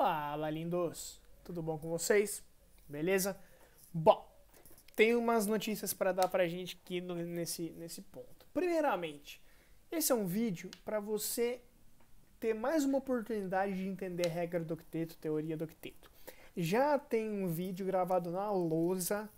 Fala, lindos! Tudo bom com vocês? Beleza? Bom, tem umas notícias para dar pra gente aqui nesse ponto. Primeiramente, esse é um vídeo para você ter mais uma oportunidade de entender a regra do octeto, teoria do octeto. Já tem um vídeo gravado na lousa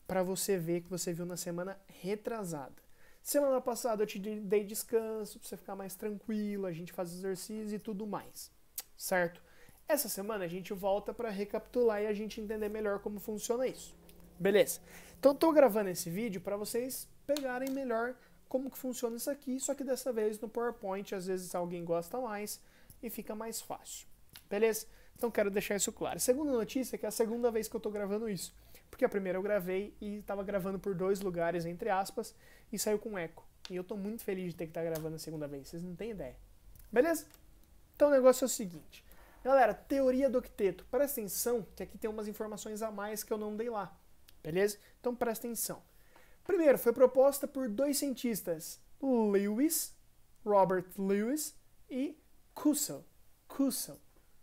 para você ver que você viu na semana retrasada. Semana passada eu te dei descanso para você ficar mais tranquilo, a gente faz exercício e tudo mais, certo? Essa semana a gente volta para recapitular e a gente entender melhor como funciona isso. Beleza? Então estou gravando esse vídeo para vocês pegarem melhor como que funciona isso aqui, só que dessa vez no PowerPoint, às vezes alguém gosta mais e fica mais fácil. Beleza? Então quero deixar isso claro. Segunda notícia é que é a segunda vez que eu estou gravando isso, porque a primeira eu gravei e estava gravando por 2 lugares, entre aspas, e saiu com eco. E eu estou muito feliz de ter que estar gravando a segunda vez, vocês não têm ideia. Beleza? Então o negócio é o seguinte. Galera, teoria do octeto. Presta atenção que aqui tem umas informações a mais que eu não dei lá. Beleza? Então presta atenção. Primeiro, foi proposta por 2 cientistas, Lewis, Robert Lewis e Kussel,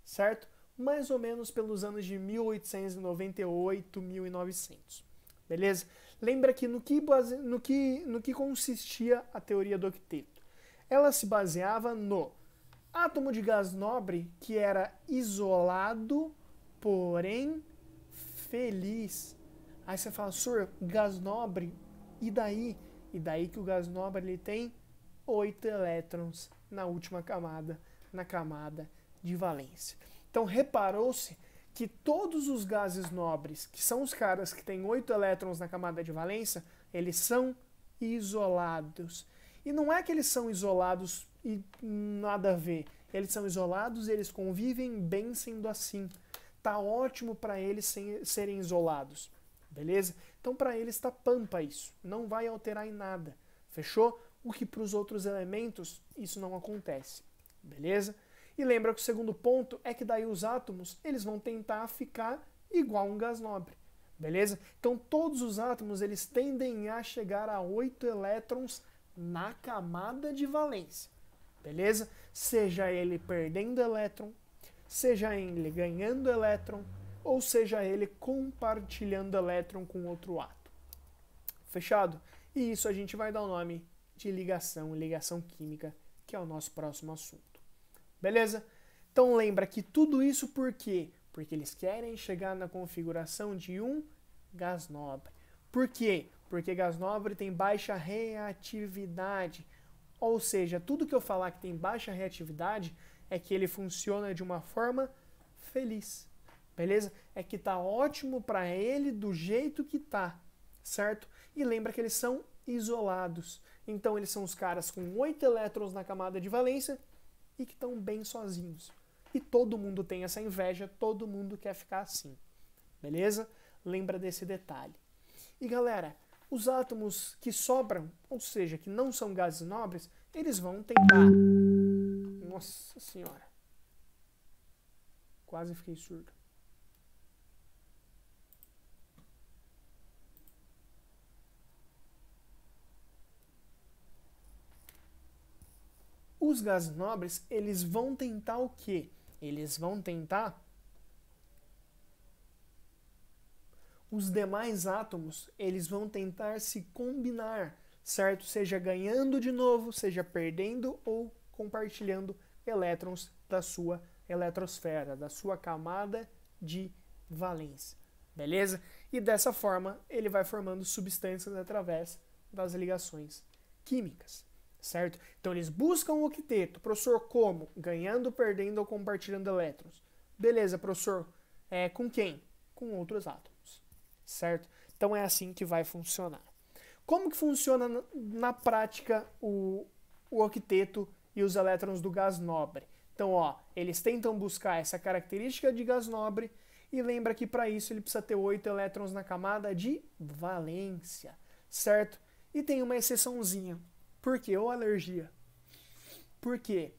certo? Mais ou menos pelos anos de 1898, 1900. Beleza? Lembra que no que consistia a teoria do octeto? Ela se baseava no átomo de gás nobre que era isolado, porém feliz. Aí você fala, senhor, gás nobre, e daí? E daí que o gás nobre ele tem 8 elétrons na última camada, na camada de valência. Então reparou-se que todos os gases nobres, que são os caras que têm 8 elétrons na camada de valência, eles são isolados. E não é que eles são isolados e nada a ver. Eles são isolados e eles convivem bem sendo assim. Tá ótimo para eles serem isolados. Beleza? Então para eles tá pampa isso. Não vai alterar em nada. Fechou? O que para os outros elementos isso não acontece. Beleza? E lembra que o segundo ponto é que daí os átomos eles vão tentar ficar igual um gás nobre. Beleza? Então todos os átomos eles tendem a chegar a 8 elétrons na camada de valência. Beleza? Seja ele perdendo elétron, seja ele ganhando elétron, ou seja ele compartilhando elétron com outro átomo. Fechado? E isso a gente vai dar o nome de ligação química, que é o nosso próximo assunto. Beleza? Então lembra que tudo isso por quê? Porque eles querem chegar na configuração de um gás nobre. Por quê? Porque gás nobre tem baixa reatividade. Ou seja, tudo que eu falar que tem baixa reatividade é que ele funciona de uma forma feliz. Beleza? É que tá ótimo para ele do jeito que tá, certo? E lembra que eles são isolados. Então eles são os caras com 8 elétrons na camada de valência e que estão bem sozinhos. E todo mundo tem essa inveja, todo mundo quer ficar assim. Beleza? Lembra desse detalhe. E galera, os átomos que sobram, ou seja, que não são gases nobres, eles vão tentar... Nossa senhora. Quase fiquei surdo. Os gases nobres, eles vão tentar o quê? Eles vão tentar os demais átomos, eles vão tentar se combinar, certo? Seja ganhando de novo, seja perdendo ou compartilhando elétrons da sua eletrosfera, da sua camada de valência. Beleza? E dessa forma, ele vai formando substâncias através das ligações químicas. Certo? Então eles buscam o octeto. Professor, como? Ganhando, perdendo ou compartilhando elétrons. Beleza, professor. Com quem? Com outros átomos. Certo? Então é assim que vai funcionar. Como que funciona na prática o octeto e os elétrons do gás nobre? Então, ó, eles tentam buscar essa característica de gás nobre e lembra que para isso ele precisa ter 8 elétrons na camada de valência. Certo? E tem uma exceçãozinha. Por quê? Ou alergia. Por quê?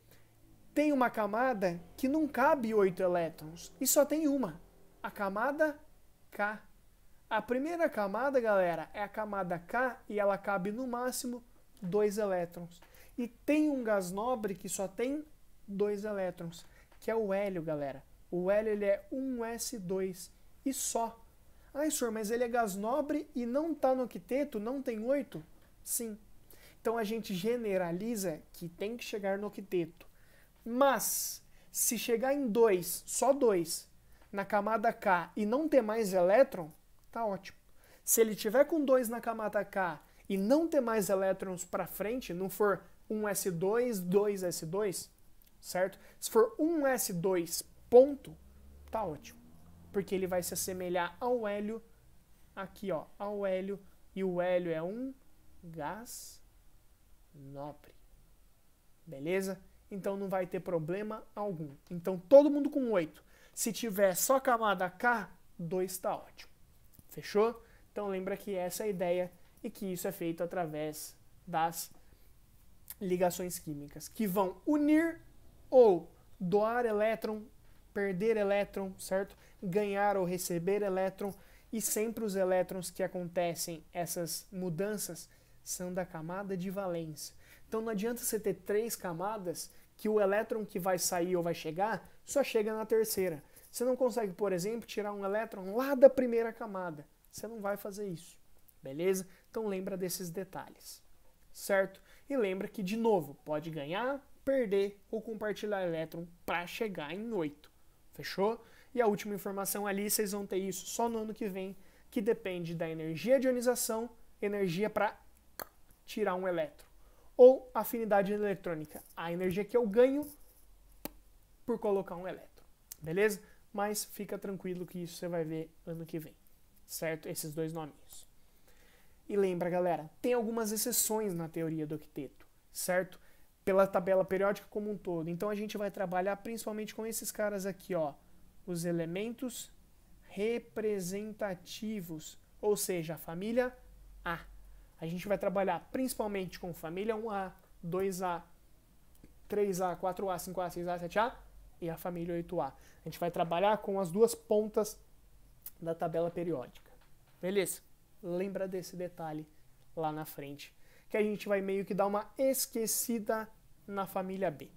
Tem uma camada que não cabe 8 elétrons e só tem uma. A camada K. A primeira camada, galera, é a camada K e ela cabe no máximo 2 elétrons. E tem um gás nobre que só tem 2 elétrons, que é o hélio, galera. O hélio ele é 1s2 e só. Ai, senhor, mas ele é gás nobre e não está no octeto, não tem 8? Sim. Então a gente generaliza que tem que chegar no octeto. Mas, se chegar em 2, só 2, na camada K e não ter mais elétron, tá ótimo. Se ele tiver com 2 na camada K e não ter mais elétrons para frente, não for 1s2, 2s2, certo? Se for 1s2 ponto, tá ótimo. Porque ele vai se assemelhar ao hélio, aqui ó, ao hélio, e o hélio é um gás nobre. Beleza? Então não vai ter problema algum. Então todo mundo com 8. Se tiver só camada K, 2 está ótimo. Fechou? Então lembra que essa é a ideia e que isso é feito através das ligações químicas, que vão unir ou doar elétron, perder elétron, certo? Ganhar ou receber elétron, e sempre os elétrons que acontecem, essas mudanças, são da camada de valência. Então não adianta você ter 3 camadas que o elétron que vai sair ou vai chegar só chega na terceira. Você não consegue, por exemplo, tirar um elétron lá da primeira camada. Você não vai fazer isso, beleza? Então lembra desses detalhes, certo? E lembra que, de novo, pode ganhar, perder ou compartilhar elétron para chegar em 8. Fechou? E a última informação ali, vocês vão ter isso só no ano que vem, que depende da energia de ionização, energia para tirar um elétron, ou afinidade eletrônica, a energia que eu ganho por colocar um elétron. Beleza? Mas fica tranquilo que isso você vai ver ano que vem, certo? Esses dois nominhos. E lembra, galera, tem algumas exceções na teoria do octeto, certo? Pela tabela periódica como um todo. Então a gente vai trabalhar principalmente com esses caras aqui, ó, os elementos representativos, ou seja, a família A. A gente vai trabalhar principalmente com família 1A, 2A, 3A, 4A, 5A, 6A, 7A e a família 8A. A gente vai trabalhar com as duas pontas da tabela periódica. Beleza? Lembra desse detalhe lá na frente, que a gente vai meio que dar uma esquecida na família B,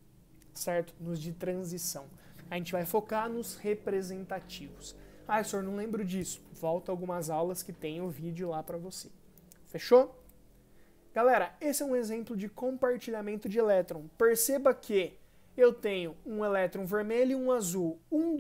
certo? Nos de transição. A gente vai focar nos representativos. Ah, senhor, não lembro disso. Volta algumas aulas que tem o vídeo lá para você. Fechou? Galera, esse é um exemplo de compartilhamento de elétron. Perceba que eu tenho um elétron vermelho e um azul. Um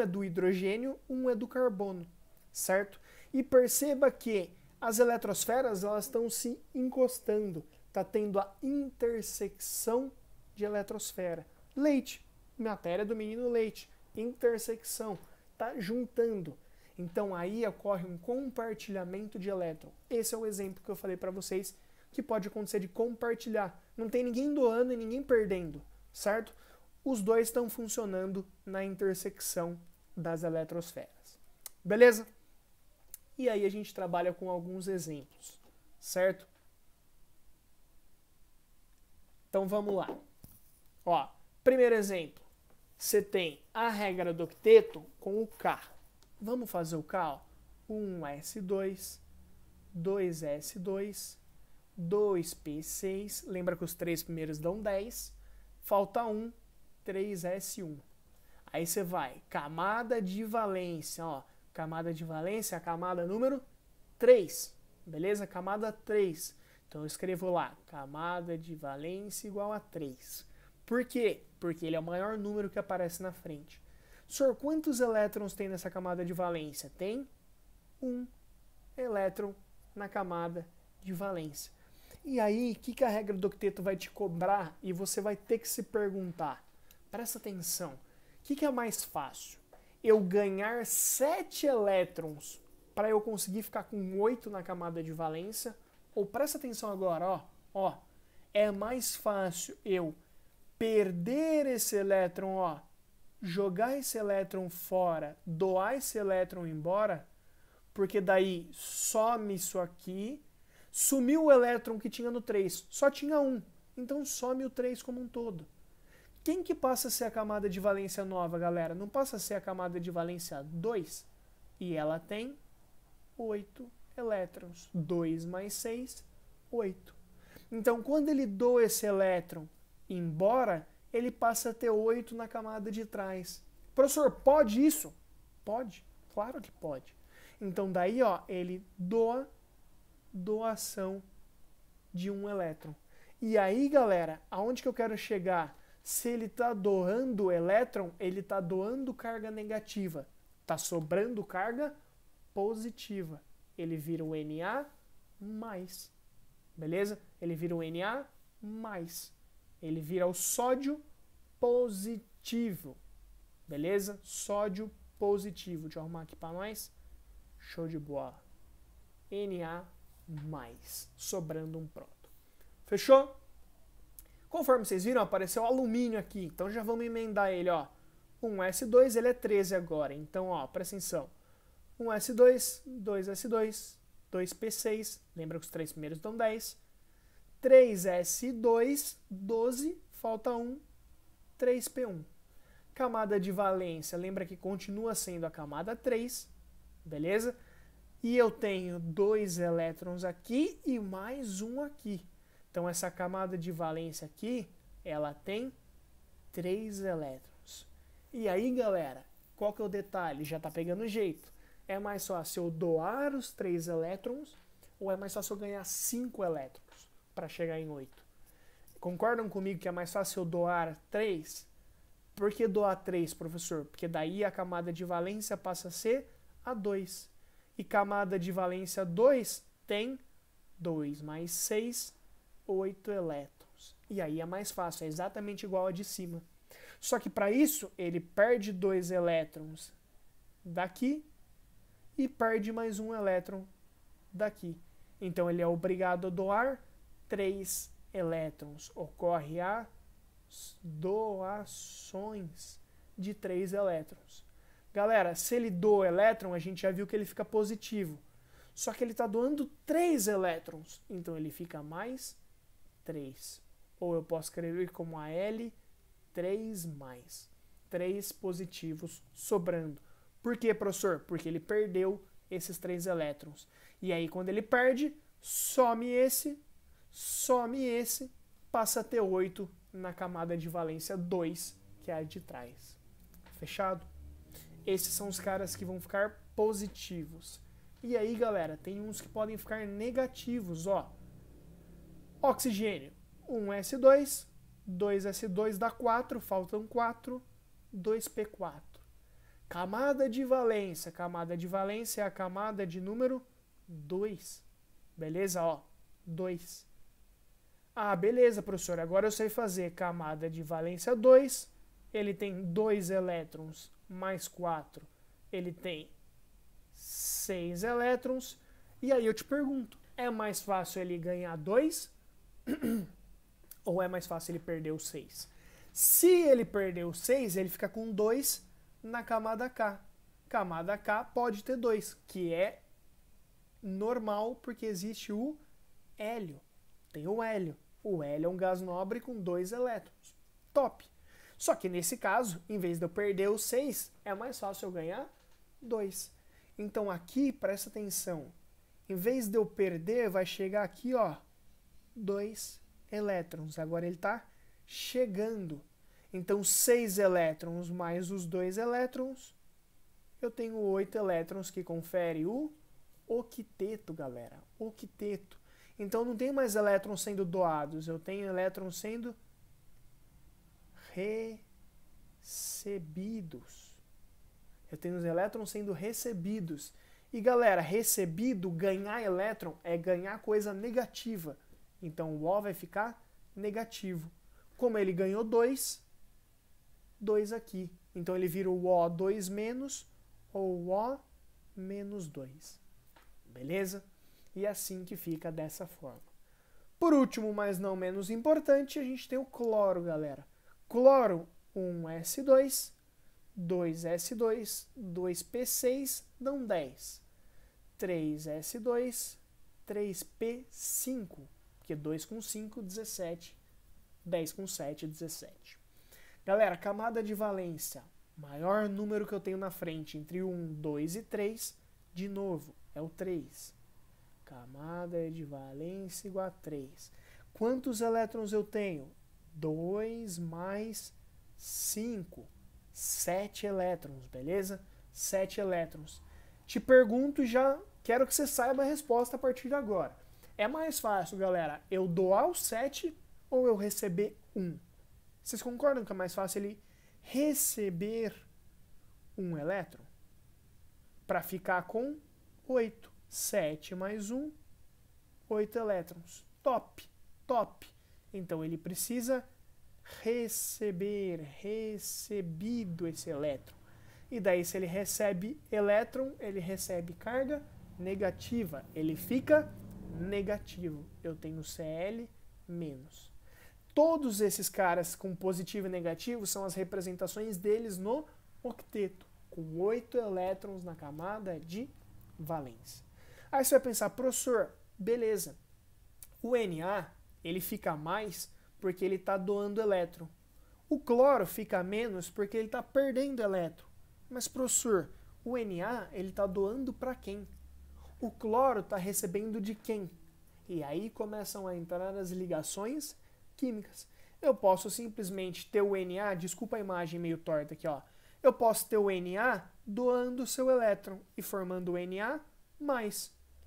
é do hidrogênio, um é do carbono, certo? E perceba que as eletrosferas elas estão se encostando. Está tendo a intersecção de eletrosfera. Leite, matéria do menino leite. Intersecção, está juntando. Então aí ocorre um compartilhamento de elétron. Esse é o exemplo que eu falei para vocês que pode acontecer de compartilhar. Não tem ninguém doando e ninguém perdendo, certo? Os dois estão funcionando na intersecção das eletrosferas. Beleza? E aí a gente trabalha com alguns exemplos, certo? Então vamos lá. Ó, primeiro exemplo. Você tem a regra do octeto com o K. Vamos fazer o K, ó. 1s2, 2s2, 2p6. Lembra que os três primeiros dão 10. Falta 1, 3s1. Aí você vai, camada de valência, ó. Camada de valência, a camada número 3. Beleza? Camada 3. Então eu escrevo lá, camada de valência igual a 3. Por quê? Porque ele é o maior número que aparece na frente. Senhor, quantos elétrons tem nessa camada de valência? Tem 1 elétron na camada de valência. E aí, o que a regra do octeto vai te cobrar? E você vai ter que se perguntar. Presta atenção. O que é mais fácil? Eu ganhar 7 elétrons para eu conseguir ficar com 8 na camada de valência? Ou presta atenção agora, ó. É mais fácil eu perder esse elétron, ó, jogar esse elétron fora, doar esse elétron embora, porque daí some isso aqui, sumiu o elétron que tinha no 3, só tinha 1, então some o 3 como um todo. Quem que passa a ser a camada de valência nova, galera? Não passa a ser a camada de valência 2? E ela tem 8 elétrons. 2 mais 6, 8. Então, quando ele doa esse elétron embora, ele passa a ter 8 na camada de trás. Professor, pode isso? Pode, claro que pode. Então daí, ó, ele doa doação de um elétron. E aí, galera, aonde que eu quero chegar? Se ele está doando elétron, ele está doando carga negativa. Está sobrando carga positiva. Ele vira o Na mais. Beleza? Ele vira o Na mais. Ele vira o sódio positivo. Beleza? Sódio positivo. Deixa eu arrumar aqui para nós. Show de bola. Na mais. Sobrando um próton. Fechou? Conforme vocês viram, apareceu alumínio aqui. Então já vamos emendar ele, ó. 1s2, ele é 13 agora. Então, ó, presta atenção. 1s2, 2s2, 2p6. Lembra que os três primeiros dão 10. 3s2, 12. Falta 1. 3p1. Camada de valência, lembra que continua sendo a camada 3. Beleza? E eu tenho 2 elétrons aqui e mais um aqui. Então, essa camada de valência aqui, ela tem 3 elétrons. E aí, galera, qual que é o detalhe? Já está pegando jeito. É mais fácil eu doar os 3 elétrons ou é mais fácil eu ganhar 5 elétrons para chegar em 8? Concordam comigo que é mais fácil eu doar 3? Por que doar 3, professor? Porque daí a camada de valência passa a ser a 2. E camada de valência 2 tem 2 mais 6, 8 elétrons. E aí é mais fácil, é exatamente igual a de cima. Só que para isso, ele perde 2 elétrons daqui e perde mais um elétron daqui. Então ele é obrigado a doar 3 elétrons. Ocorre as doações de 3 elétrons. Galera, se ele doa elétron, a gente já viu que ele fica positivo. Só que ele está doando 3 elétrons. Então ele fica mais 3. Ou eu posso escrever como Al 3 mais. 3 positivos sobrando. Por quê, professor? Porque ele perdeu esses 3 elétrons. E aí, quando ele perde, some esse, passa a ter 8 na camada de valência 2, que é a de trás. Fechado? Esses são os caras que vão ficar positivos. E aí, galera, tem uns que podem ficar negativos, ó. Oxigênio, 1s2, 2s2 dá 4, faltam 4, 2p4. Camada de valência é a camada de número 2. Beleza? Ó, 2. Ah, beleza, professor, agora eu sei fazer camada de valência 2, ele tem 2 elétrons mais 4, ele tem 6 elétrons, e aí eu te pergunto, é mais fácil ele ganhar 2 ou é mais fácil ele perder o 6? Se ele perder o 6, ele fica com 2 na camada K. Camada K pode ter 2, que é normal porque existe o hélio. Tem o hélio. O hélio é um gás nobre com 2 elétrons. Top! Só que nesse caso, em vez de eu perder o 6, é mais fácil eu ganhar 2. Então aqui, presta atenção. Em vez de eu perder, vai chegar aqui, ó, 2 elétrons. Agora ele está chegando. Então 6 elétrons mais os 2 elétrons, eu tenho 8 elétrons que confere o octeto, galera. Octeto. Então não tem mais elétrons sendo doados, eu tenho elétrons sendo recebidos. Eu tenho os elétrons sendo recebidos. E galera, recebido, ganhar elétron é ganhar coisa negativa. Então o O vai ficar negativo. Como ele ganhou 2, 2 aqui. Então ele vira o O2 menos ou O menos 2. Beleza? E é assim que fica dessa forma. Por último, mas não menos importante, a gente tem o cloro, galera. Cloro, 1s2, 2s2, 2p6 dão 10. 3s2, 3p5, porque 2 com 5, 17. 10 com 7, 17. Galera, camada de valência, maior número que eu tenho na frente, entre 1, 2 e 3, de novo, é o 3. Camada de valência igual a 3. Quantos elétrons eu tenho? 2 mais 5. 7 elétrons, beleza? 7 elétrons. Te pergunto já, quero que você saiba a resposta a partir de agora. É mais fácil, galera, eu doar o 7 ou eu receber 1? Vocês concordam que é mais fácil ele receber um elétron? Para ficar com 8. 7 mais 1, 8 elétrons. Top, top. Então ele precisa recebido esse elétron. E daí, se ele recebe elétron, ele recebe carga negativa. Ele fica negativo. Eu tenho Cl menos. Todos esses caras com positivo e negativo são as representações deles no octeto, com 8 elétrons na camada de valência. Aí você vai pensar, professor, beleza, o Na ele fica mais porque ele está doando elétron. O cloro fica menos porque ele está perdendo elétron. Mas, professor, o Na ele está doando para quem? O cloro está recebendo de quem? E aí começam a entrar as ligações químicas. Eu posso simplesmente ter o Na, desculpa a imagem meio torta aqui, ó. Eu posso ter o Na doando o seu elétron e formando o Na+,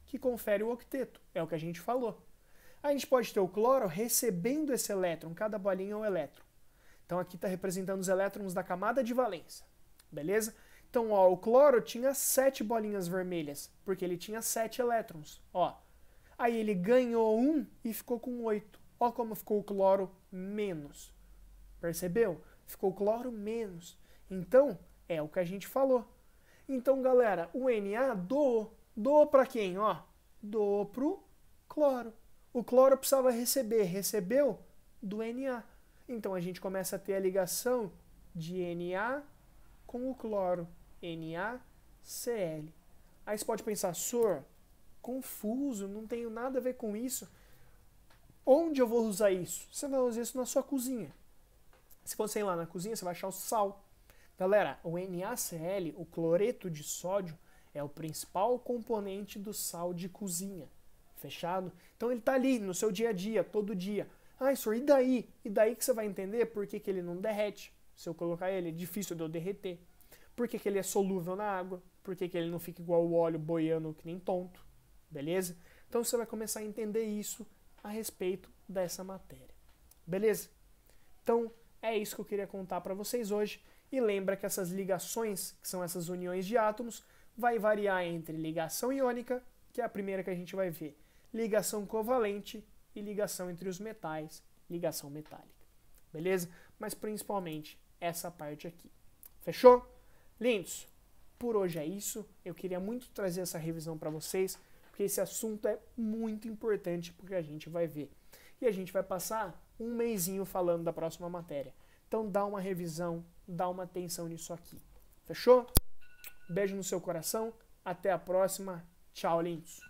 que confere o octeto. É o que a gente falou. A gente pode ter o cloro recebendo esse elétron, cada bolinha é um elétron. Então aqui está representando os elétrons da camada de valência. Beleza? Então, ó, o cloro tinha 7 bolinhas vermelhas, porque ele tinha 7 elétrons. Ó. Aí ele ganhou 1 e ficou com 8. Ó como ficou o cloro menos. Percebeu? Ficou o cloro menos. Então, é o que a gente falou. Então, galera, o Na doou. Doou para quem? Ó, doou para o cloro. O cloro precisava receber. Recebeu do Na. Então, a gente começa a ter a ligação de Na com o cloro. NaCl. Aí você pode pensar, Sor, confuso, não tenho nada a ver com isso. Onde eu vou usar isso? Você vai usar isso na sua cozinha. Se você ir lá na cozinha, você vai achar o sal. Galera, o NaCl, o cloreto de sódio, é o principal componente do sal de cozinha. Fechado? Então ele está ali no seu dia a dia, todo dia. Ai, Sor, e daí? E daí que você vai entender por que ele não derrete. Se eu colocar ele, é difícil de eu derreter. Por que ele é solúvel na água? Por que ele não fica igual o óleo boiando que nem tonto? Beleza? Então você vai começar a entender isso a respeito dessa matéria. Beleza? Então é isso que eu queria contar para vocês hoje. E lembra que essas ligações, que são essas uniões de átomos, vai variar entre ligação iônica, que é a primeira que a gente vai ver, ligação covalente e ligação entre os metais, ligação metálica. Beleza? Mas principalmente essa parte aqui. Fechou? Lindos, por hoje é isso. Eu queria muito trazer essa revisão para vocês, porque esse assunto é muito importante porque a gente vai ver. E a gente vai passar um mesinho falando da próxima matéria. Então dá uma revisão, dá uma atenção nisso aqui. Fechou? Beijo no seu coração. Até a próxima. Tchau, lindos.